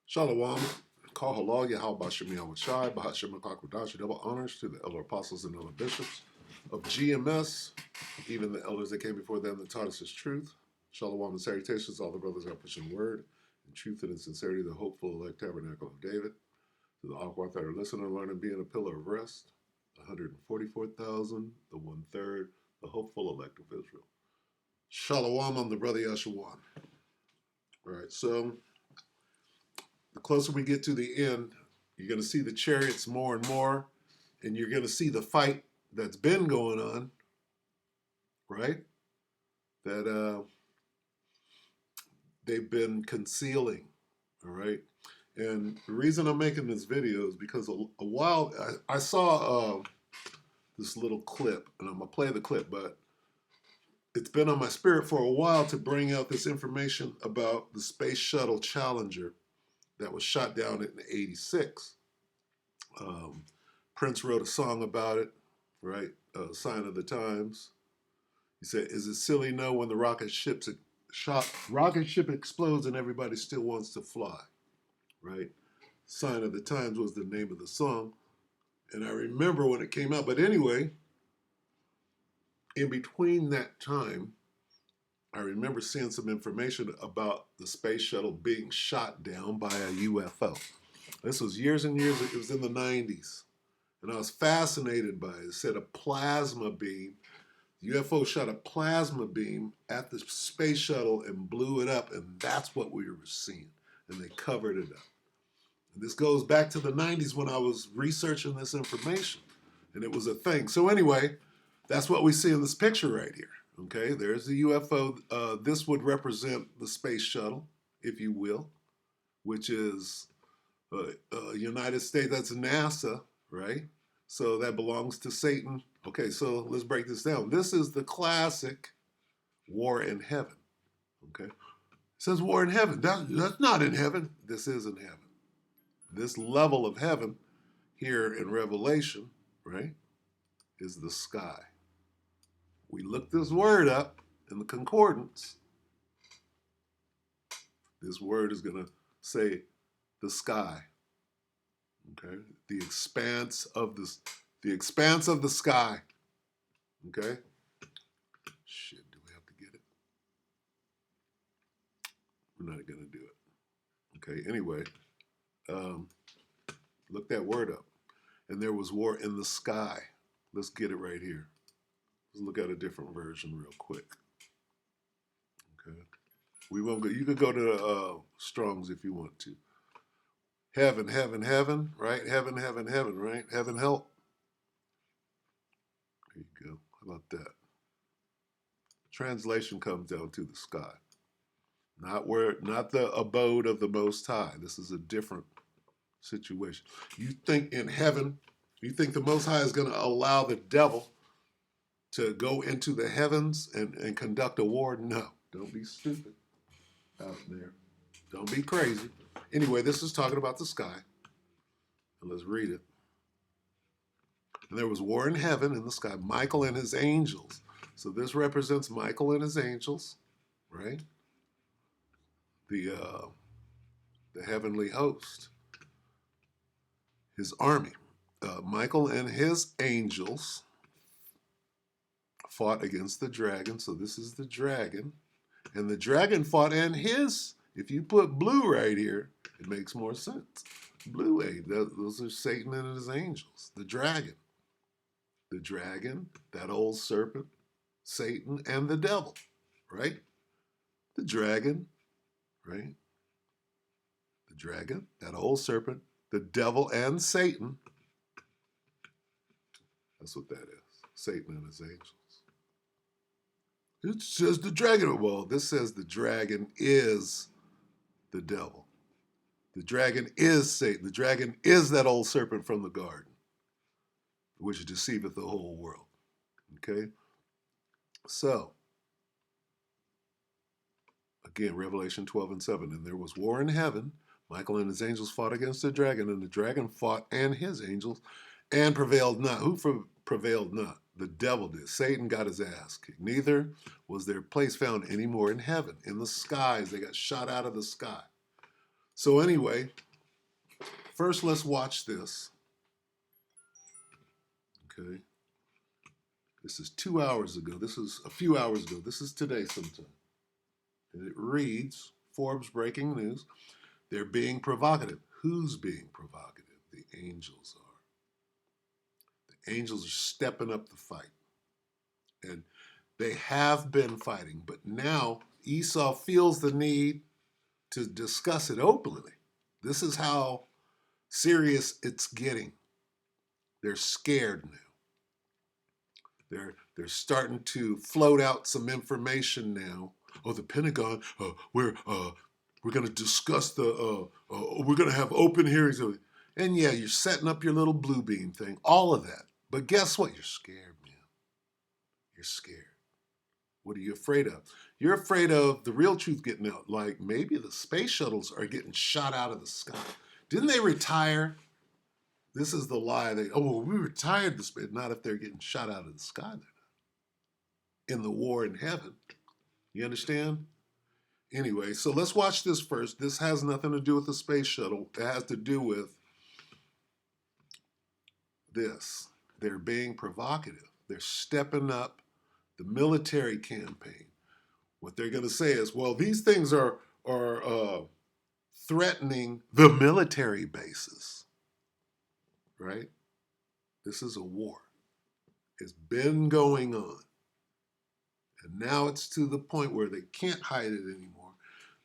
Shalom. Call halal Yahweh Bashem Yahweh Shai, Bahashem Akakwadash, double honors to the elder apostles and elder bishops of GMS, even the elders that came before them that taught us his truth. Shalom and salutations, all the brothers that push in word, in truth and in sincerity, the hopeful elect tabernacle of David, to the awkward that are listening, learning, being a pillar of rest, 144,000, the one third, the hopeful elect of Israel. Shalom, I'm the brother Yeshuan. All right, so the closer we get to the end, you're going to see the chariots more and more, and you're going to see the fight that's been going on, right? That they've been concealing, all right? And the reason I'm making this video is because a while I saw this little clip, and I'm going to play the clip, but it's been on my spirit for a while to bring out this information about the Space Shuttle Challenger that was shot down in '86. Prince wrote a song about it, right? Sign of the Times. He said, "Is it silly? No, when the rocket ship explodes and everybody still wants to fly." Right? Sign of the Times was the name of the song, and I remember when it came out. But anyway, in between that time, I remember seeing some information about the space shuttle being shot down by a UFO. This was years and years. It was in the '90s. And I was fascinated by it. It said a plasma beam. The UFO shot a plasma beam at the space shuttle and blew it up, and that's what we were seeing. And they covered it up. And this goes back to the '90s when I was researching this information, and it was a thing. So anyway, that's what we see in this picture right here. Okay, there's the UFO. This would represent the space shuttle, if you will, which is United States. That's NASA, right? So that belongs to Satan. Okay, so let's break this down. This is the classic war in heaven. Okay, it says war in heaven. That's not in heaven. This is in heaven. This level of heaven here in Revelation, right, is the sky. We looked this word up in the concordance. This word is going to say the sky. Okay, the expanse of the sky. Okay. Shit, do we have to get it? We're not gonna do it. Okay. Anyway, look that word up. And there was war in the sky. Let's get it right here. Let's look at a different version real quick. Okay. We won't go. You could go to Strong's if you want to. Heaven, heaven, heaven, right? Heaven, heaven, heaven, right? Heaven help. There you go. How about that? Translation comes down to the sky. Not the abode of the Most High. This is a different situation. You think in heaven, you think the Most High is going to allow the devil to go into the heavens and conduct a war? No. Don't be stupid out there. Don't be crazy. Anyway, this is talking about the sky. And let's read it. And there was war in heaven in the sky, Michael and his angels. So this represents Michael and his angels, right? The heavenly host, his army. Michael and his angels fought against the dragon. So this is the dragon. And the dragon fought and his, if you put blue right here, it makes more sense. Blue, those are Satan and his angels. The dragon. The dragon, that old serpent, Satan, and the devil, right? The dragon, right? The dragon, that old serpent, the devil, and Satan. That's what that is. Satan and his angels. It says the dragon. Well, this says the dragon is the devil. The dragon is Satan. The dragon is that old serpent from the garden, which deceiveth the whole world. Okay? So, again, Revelation 12:7. And there was war in heaven. Michael and his angels fought against the dragon, and the dragon fought and his angels and prevailed not. Who prevailed not? The devil did. Satan got his ass kicked. Neither was their place found any more in heaven. In the skies, they got shot out of the sky. So anyway, first let's watch this. Okay. This is 2 hours ago. This is a few hours ago. This is today sometime. And it reads, Forbes breaking news. They're being provocative. Who's being provocative? The angels are. The angels are stepping up the fight. And they have been fighting, but now Esau feels the need to discuss it openly. This is how serious it's getting. They're scared now. They're starting to float out some information now. Oh, the Pentagon, we're going to discuss we're going to have open hearings. And yeah, you're setting up your little blue beam thing, all of that. But guess what? You're scared, man. You're scared. What are you afraid of? You're afraid of the real truth getting out. Like maybe the space shuttles are getting shot out of the sky. Didn't they retire? This is the lie. Well, we retired the space. Not if they're getting shot out of the sky. They're not. In the war in heaven. You understand? Anyway, so let's watch this first. This has nothing to do with the space shuttle. It has to do with this. They're being provocative. They're stepping up the military campaign. What they're going to say is, well, these things are threatening the military bases, right? This is a war. It's been going on. And now it's to the point where they can't hide it anymore.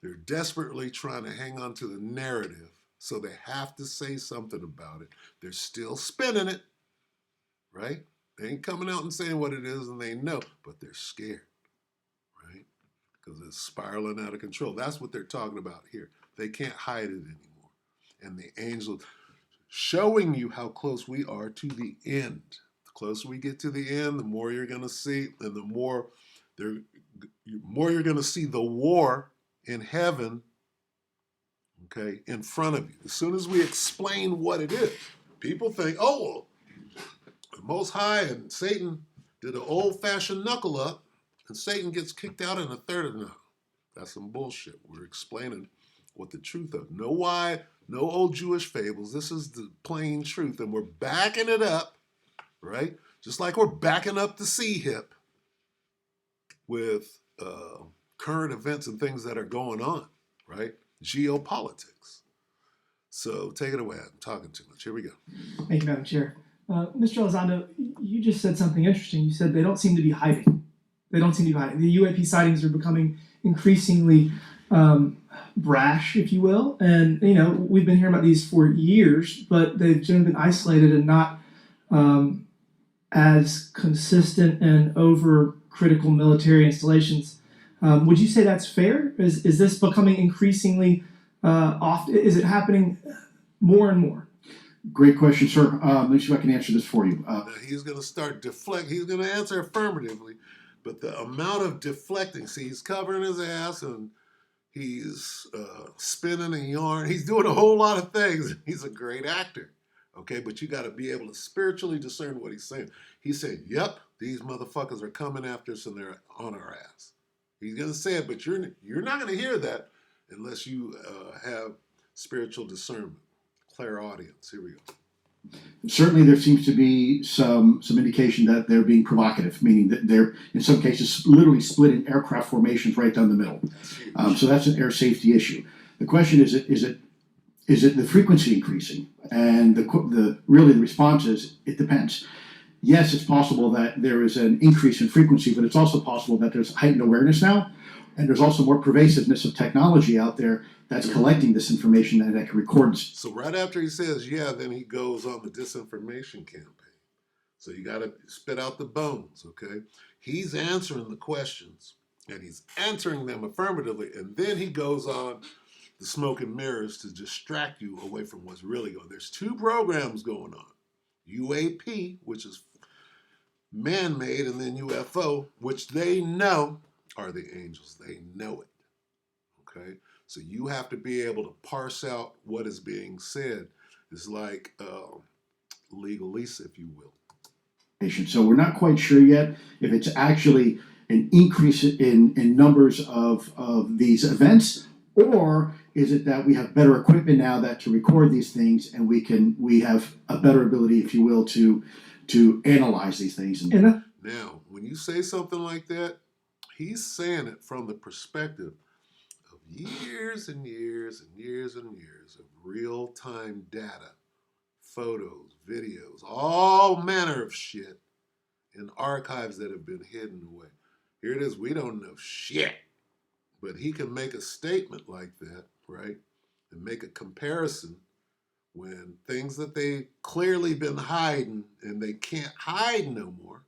They're desperately trying to hang on to the narrative, so they have to say something about it. They're still spinning it, right? They ain't coming out and saying what it is, and they know, but they're scared, right? Because it's spiraling out of control. That's what they're talking about here. They can't hide it anymore. And the angel showing you how close we are to the end. The closer we get to the end, the more you're going to see, and the more you're going to see the war in heaven, okay, in front of you. As soon as we explain what it is, people think, oh, well, the Most High and Satan did an old-fashioned knuckle up, and Satan gets kicked out in a third of no. That's some bullshit. We're explaining what the truth of. No why, no old Jewish fables. This is the plain truth, and we're backing it up, right? Just like we're backing up the C-hip with current events and things that are going on, right? Geopolitics. So take it away. I'm talking too much. Here we go. Thank you, Madam Chair. Mr. Elizondo, you just said something interesting. You said they don't seem to be hiding. They don't seem to be hiding. The UAP sightings are becoming increasingly brash, if you will. And, you know, we've been hearing about these for years, but they've generally been isolated and not as consistent and overcritical military installations. Would you say that's fair? Is this becoming increasingly often? Is it happening more and more? Great question, sir. Let me see if I can answer this for you. Now he's going to start deflect. He's going to answer affirmatively, but the amount of deflecting, see, he's covering his ass and he's spinning a yarn. He's doing a whole lot of things. He's a great actor, okay? But you got to be able to spiritually discern what he's saying. He said, yep, these motherfuckers are coming after us and they're on our ass. He's going to say it, but you're not going to hear that unless you have spiritual discernment. Clairaudience. Here we go. Certainly, there seems to be some indication that they're being provocative, meaning that they're, in some cases, literally splitting aircraft formations right down the middle. So that's an air safety issue. The question is it the frequency increasing? And the response is it depends. Yes, it's possible that there is an increase in frequency, but it's also possible that there's heightened awareness now, and there's also more pervasiveness of technology out there that's collecting this information and that can record. So right after he says, yeah, then he goes on the disinformation campaign. So you got to spit out the bones, okay? He's answering the questions, and he's answering them affirmatively, and then he goes on the smoke and mirrors to distract you away from what's really going on. There's two programs going on. UAP, which is man-made, and then UFO, which they know are the angels. They know it, okay? So you have to be able to parse out what is being said. It's like legalese, if you will. So we're not quite sure yet if it's actually an increase in numbers of these events, or is it that we have better equipment now that to record these things, and we have a better ability, if you will, to analyze these things. And that, Now, when you say something like that, he's saying it from the perspective of years and years and years and years of real-time data, photos, videos, all manner of shit in archives that have been hidden away. Here it is, we don't know shit. But he can make a statement like that, right? And make a comparison when things that they clearly been hiding and they can't hide no more,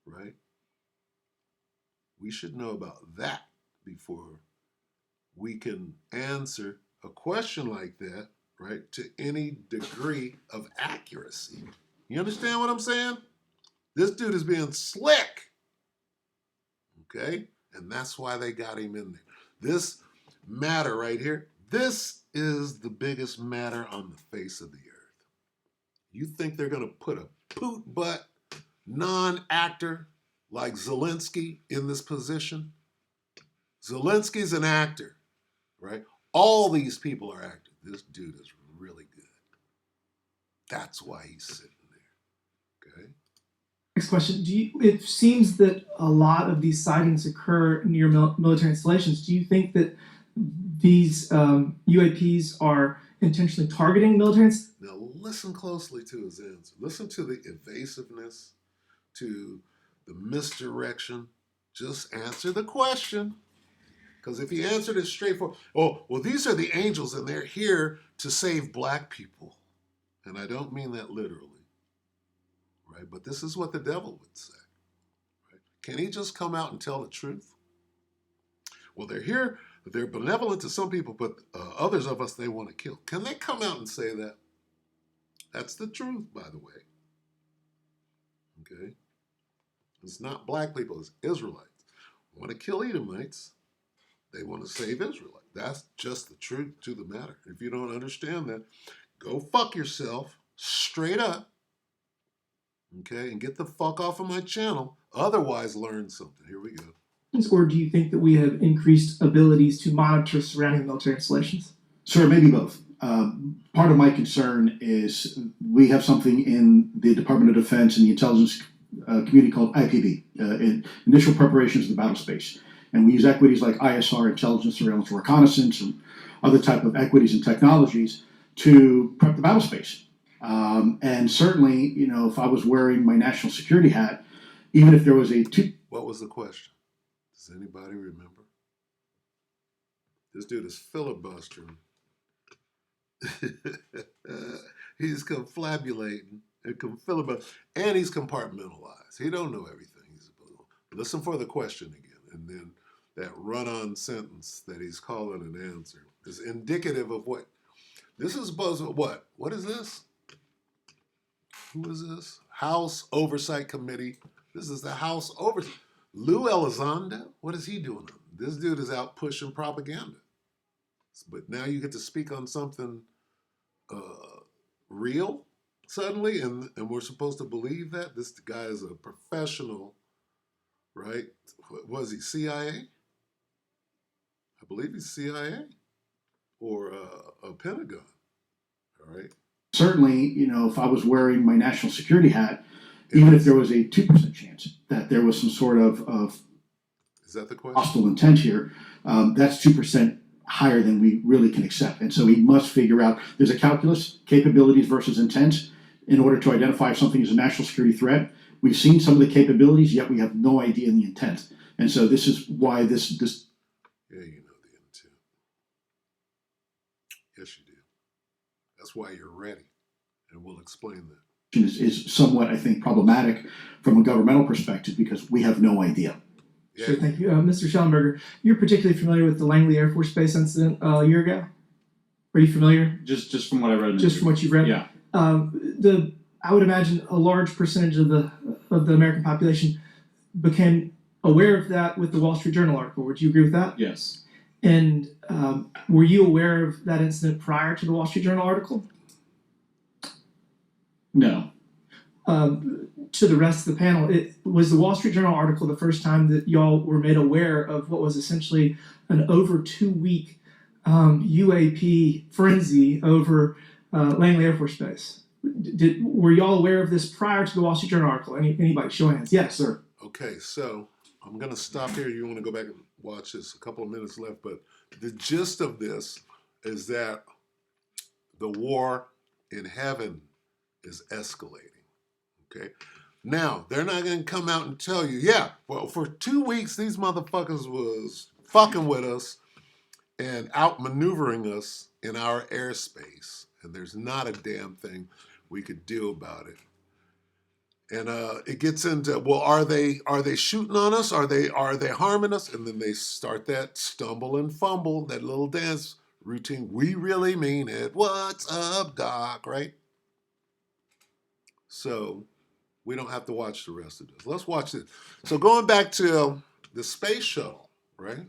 right? We should know about that before we can answer a question like that, right, to any degree of accuracy. You understand what I'm saying? This dude is being slick, okay? And that's why they got him in there. This matter right here, this is the biggest matter on the face of the earth. You think they're going to put a poot butt non-actor like Zelensky in this position? Zelensky's an actor, right? All these people are actors. This dude is really good. That's why he's sitting there, okay? next question: it seems that a lot of these sightings occur near military installations. Do you think that these UAPs are intentionally targeting military? Now listen closely to his answer. Listen to the evasiveness, to the misdirection. Just answer the question. Because if he answered it straightforward, oh, well, these are the angels and they're here to save black people. And I don't mean that literally, right? But this is what the devil would say, right? Can he just come out and tell the truth? Well, they're here, they're benevolent to some people, but others of us they want to kill. Can they come out and say that? That's the truth, by the way. Okay? It's not black people, it's Israelites. Want to kill Edomites. They want to save Israel. That's just the truth to the matter. If you don't understand that, go fuck yourself straight up, okay, and get the fuck off of my channel. Otherwise, learn something. Here we go. Or do you think that we have increased abilities to monitor surrounding military installations? Sir, maybe both. Part of my concern is we have something in the Department of Defense and the intelligence community called IPB, Initial Preparations of the Battle Space. And we use equities like ISR, intelligence, surveillance, reconnaissance, and other type of equities and technologies to prep the battle space. And certainly, you know, if I was wearing my national security hat, even if there was a What was the question? Does anybody remember? This dude is filibustering. He's confabulating and filibustering, and he's compartmentalized. He don't know everything. Listen for the question again, and then that run-on sentence that he's calling an answer is indicative of what this is supposed to. What is this? Who is this? House Oversight Committee. This is the House Oversight. Lou Elizondo? What is he doing? This dude is out pushing propaganda. But now you get to speak on something real suddenly, and we're supposed to believe that? This guy is a professional, right? Was he CIA? I believe he's CIA or a Pentagon, all right? Certainly, you know, if I was wearing my national security hat, even if there was a 2% chance that there was some sort of is that the question? Hostile intent here, that's 2% higher than we really can accept. And so we must figure out, there's a calculus, capabilities versus intent, in order to identify if something is a national security threat. We've seen some of the capabilities, yet we have no idea in the intent. And so this is why this. Yeah, you know the intent. Yes, you do. That's why you're ready. And we'll explain that. Is somewhat, I think, problematic from a governmental perspective because we have no idea. Yeah. Sure, thank you. Mr. Schellenberger, you're particularly familiar with the Langley Air Force Base incident a year ago? Are you familiar? Just from what I read. In Just from what you've read? Yeah. I would imagine a large percentage of the American population became aware of that with the Wall Street Journal article. Would you agree with that? Yes. And were you aware of that incident prior to the Wall Street Journal article? No. To the rest of the panel, was the Wall Street Journal article the first time that y'all were made aware of what was essentially an over 2-week UAP frenzy over Langley Air Force Base. Were y'all aware of this prior to the Wall Street Journal article? Anybody? Show of hands. Yes, sir. Okay, so I'm going to stop here. You want to go back and watch this? A couple of minutes left, but the gist of this is that the war in heaven is escalating. Okay, now they're not going to come out and tell you, yeah, well, for 2 weeks these motherfuckers was fucking with us and outmaneuvering us in our airspace, and there's not a damn thing we could do about it. And it gets into, well, are they shooting on us? Are they harming us? And then they start that stumble and fumble, that little dance routine. We really mean it. What's up, Doc? Right? So we don't have to watch the rest of this. Let's watch this. So going back to the space shuttle, right?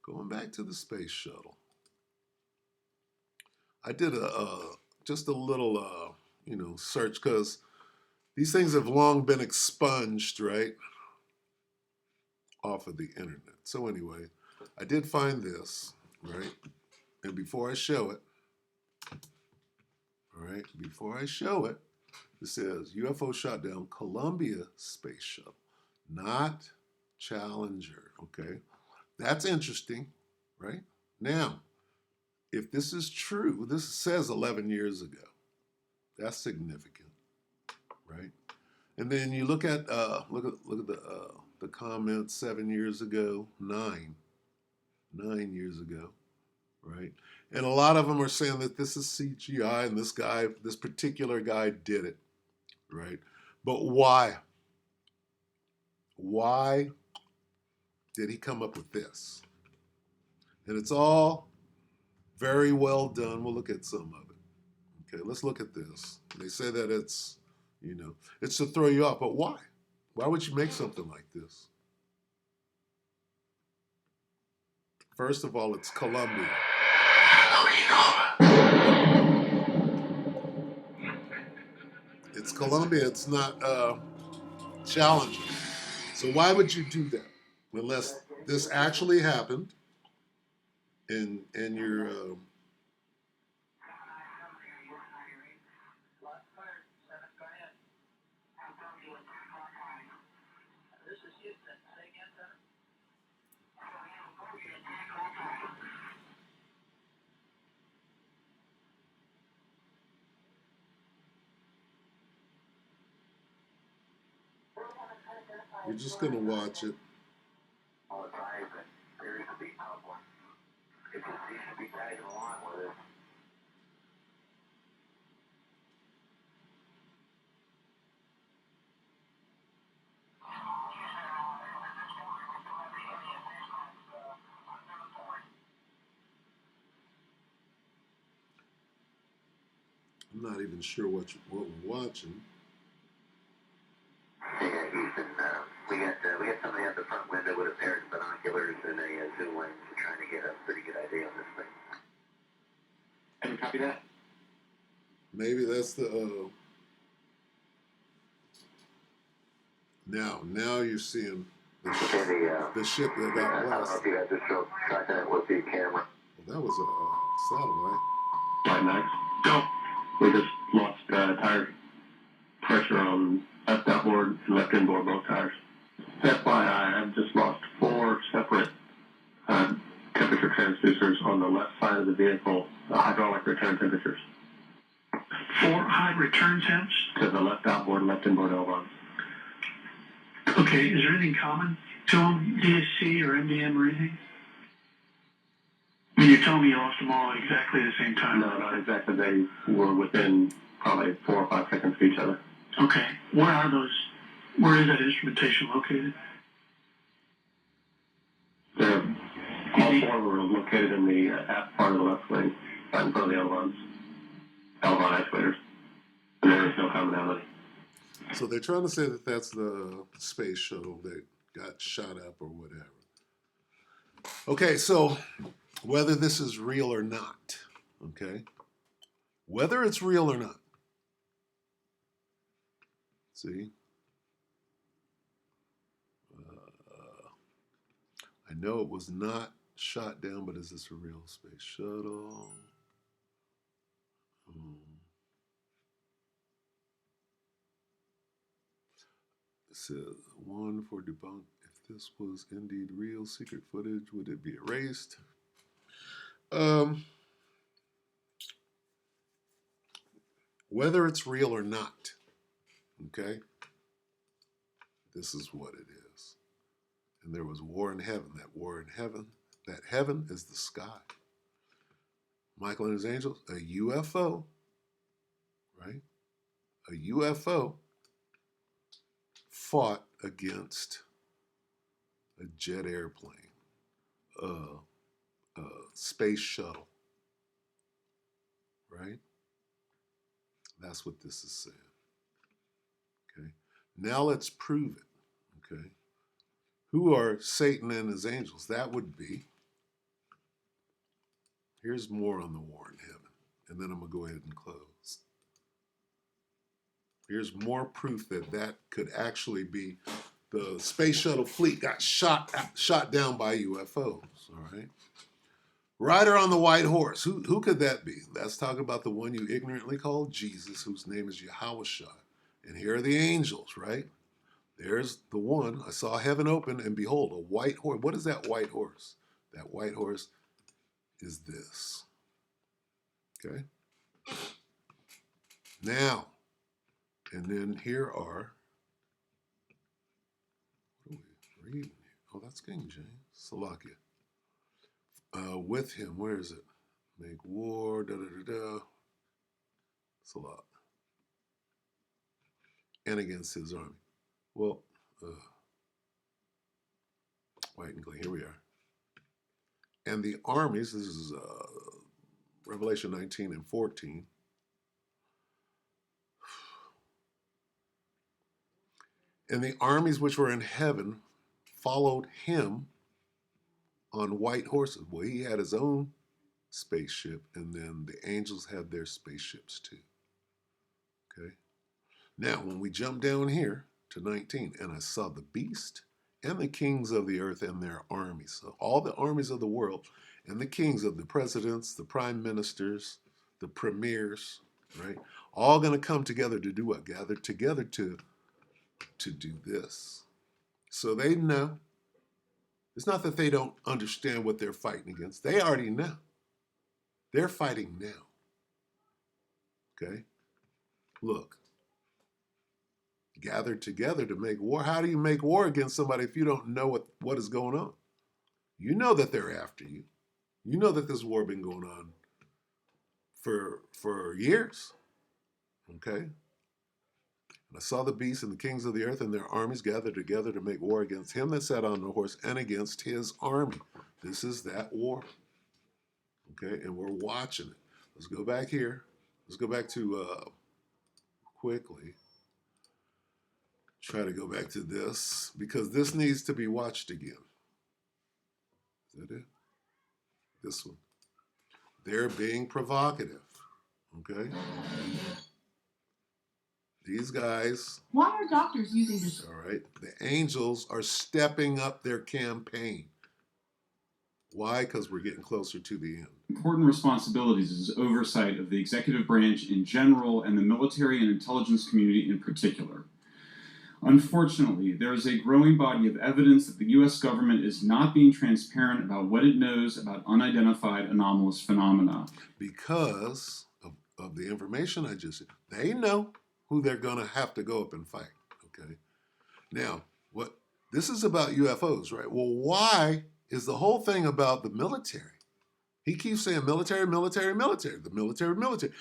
Going back to the space shuttle. I did just a little search because these things have long been expunged, right, off of the internet. So anyway, I did find this, right? And before I show it, all right, it says UFO shot down Columbia space shuttle, not Challenger, okay? That's interesting, right? Now, if this is true, this says 11 years ago. That's significant, right? And then you look at the comments 7 years ago, 9 years ago, right? And a lot of them are saying that this is CGI and this particular guy did it, right? But why? Why did he come up with this? And it's all very well done. We'll look at some of it. Okay, let's look at this. They say that it's to throw you off, but why? Why would you make something like this? First of all, it's Columbia. It's Columbia. It's not Challenger. So why would you do that unless this actually happened and you're we're just gonna watch it. I'm not even sure what we're watching. Hey, Houston, we got somebody at the front window with a pair of binoculars and a zoom lens. We're trying to get a pretty good idea on this thing. Can you copy that? Maybe that's the now you're seeing the ship that got I don't know lost. if you guys just shot that with the camera. Well, that was a satellite. Flight Max. Go. We just lost tire pressure on left outboard and left inboard, both tires. FYI, I've just lost 4 separate temperature transducers on the left side of the vehicle, hydraulic return temperatures. 4 high return temps? To the left outboard and left inboard elevons. Okay, is there anything common to them, DSC or MDM or anything? I mean, you're telling me you lost them all at exactly the same time? No, not exactly. They were within probably 4 or 5 seconds of each other. Okay, where is that instrumentation located? All 4 were located in the aft part of the left wing, right in front of the elevon actuators. And there is no commonality. So they're trying to say that that's the space shuttle that got shot up or whatever. Okay, so whether this is real or not, okay? Whether it's real or not. See? I know it was not shot down, but is this a real space shuttle? It says, one for debunk. If this was indeed real secret footage, would it be erased? Whether it's real or not, okay, this is what it is. And there was war in heaven. That war in heaven, that heaven is the sky. Michael and his angels, a UFO, right? A UFO fought against a jet airplane, a space shuttle, right? That's what this is saying. Okay. Now let's prove it. Okay. Who are Satan and his angels? That would be. Here's more on the war in heaven, and then I'm gonna go ahead and close. Here's more proof that that could actually be the space shuttle fleet got shot down by UFOs. All right. Rider on the white horse. Who could that be? That's talking about the one you ignorantly called Jesus, whose name is Yahushua. And here are the angels, right? There's the one. I saw heaven open, and behold, a white horse. What is that white horse? That white horse is this. Okay? Now, and then here are, what are we reading here? Oh, that's King James. Salakia. With him, where is it? Make war, da-da-da-da. Salat. And against his army. Well, white and clean, here we are. And the armies, this is Revelation 19 and 14. And the armies which were in heaven followed him on white horses. Well, he had his own spaceship, and then the angels had their spaceships too. Okay. Now, when we jump down here to 19, and I saw the beast and the kings of the earth and their armies. So all the armies of the world and the kings of the presidents, the prime ministers, the premiers, right? All going to come together to do what? Gather together to do this. So they know. It's not that they don't understand what they're fighting against. They already know. They're fighting now. Okay? Look. Gathered together to make war. How do you make war against somebody if you don't know what is going on? You know that they're after you. You know that this war been going on for years. Okay? And I saw the beast and the kings of the earth and their armies gathered together to make war against him that sat on the horse and against his army. This is that war. Okay? And we're watching it. Let's go back here. Let's go back to quickly. Try to go back to this because this needs to be watched again. Is that it? This one. They're being provocative. Okay? These guys. Why are doctors using this? All right. The angels are stepping up their campaign. Why? Because we're getting closer to the end. Important responsibilities is oversight of the executive branch in general and the military and intelligence community in particular. Unfortunately, there is a growing body of evidence that the U.S. government is not being transparent about what it knows about unidentified anomalous phenomena. Because of the information I just said, they know who they're going to have to go up and fight. Okay. Now, this is about UFOs, right? Well, why is the whole thing about the military? He keeps saying military, military, military. The military, military.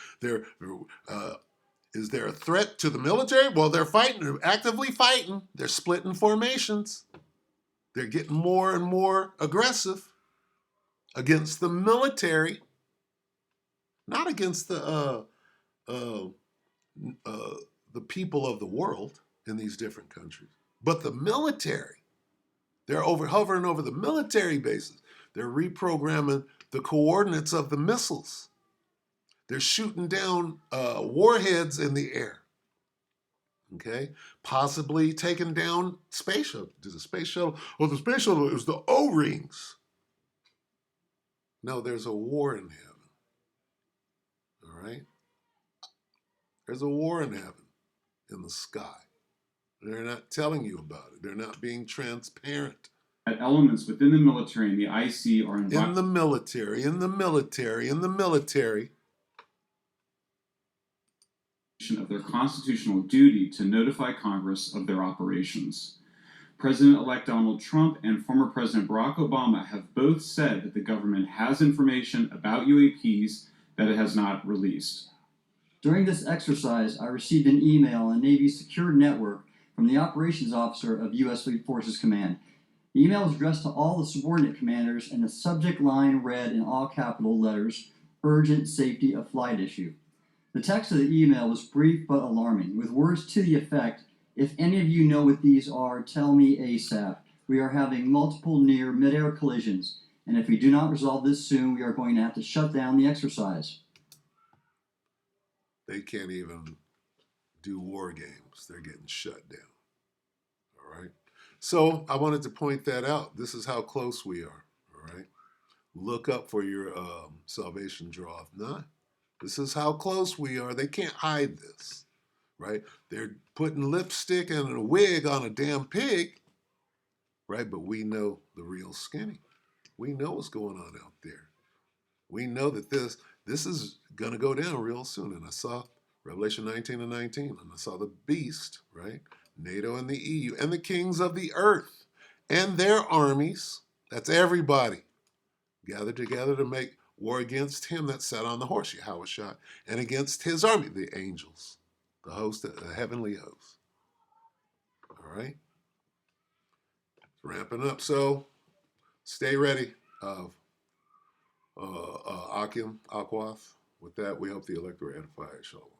Is there a threat to the military? Well, they're fighting. They're actively fighting. They're splitting formations. They're getting more and more aggressive against the military, not against the people of the world in these different countries, but the military. They're hovering over the military bases. They're reprogramming the coordinates of the missiles. They're shooting down warheads in the air. Okay? Possibly taking down space shuttle. Does the space shuttle? Well, the space shuttle is the O-rings. No, there's a war in heaven. All right? There's a war in heaven, in the sky. They're not telling you about it. They're not being transparent. That elements within the military and the IC are In the military, in the military, in the military. of their constitutional duty to notify Congress of their operations. President-elect Donald Trump and former President Barack Obama have both said that the government has information about UAPs that it has not released. During this exercise, I received an email on Navy's secure network from the operations officer of U.S. Fleet Forces Command. The email was addressed to all the subordinate commanders, and the subject line read in all capital letters, "Urgent Safety of Flight Issue." The text of the email was brief but alarming, with words to the effect, "If any of you know what these are, tell me ASAP. We are having multiple near mid-air collisions, and if we do not resolve this soon, we are going to have to shut down the exercise." They can't even do war games. They're getting shut down. All right? So I wanted to point that out. This is how close we are. All right? Look up for your salvation draweth nigh. This is how close we are. They can't hide this. Right? They're putting lipstick and a wig on a damn pig. Right? But we know the real skinny. We know what's going on out there. We know that this is going to go down real soon. And I saw Revelation 19 and 19, and I saw the beast, right? NATO and the EU and the kings of the earth and their armies, that's everybody, gathered together to make war against him that sat on the horse, Yahushua, and against his army, the angels, the host, the heavenly host. All right? It's ramping up. So stay ready. Akim, Akwath. With that, we hope the elect were edified. Shalom.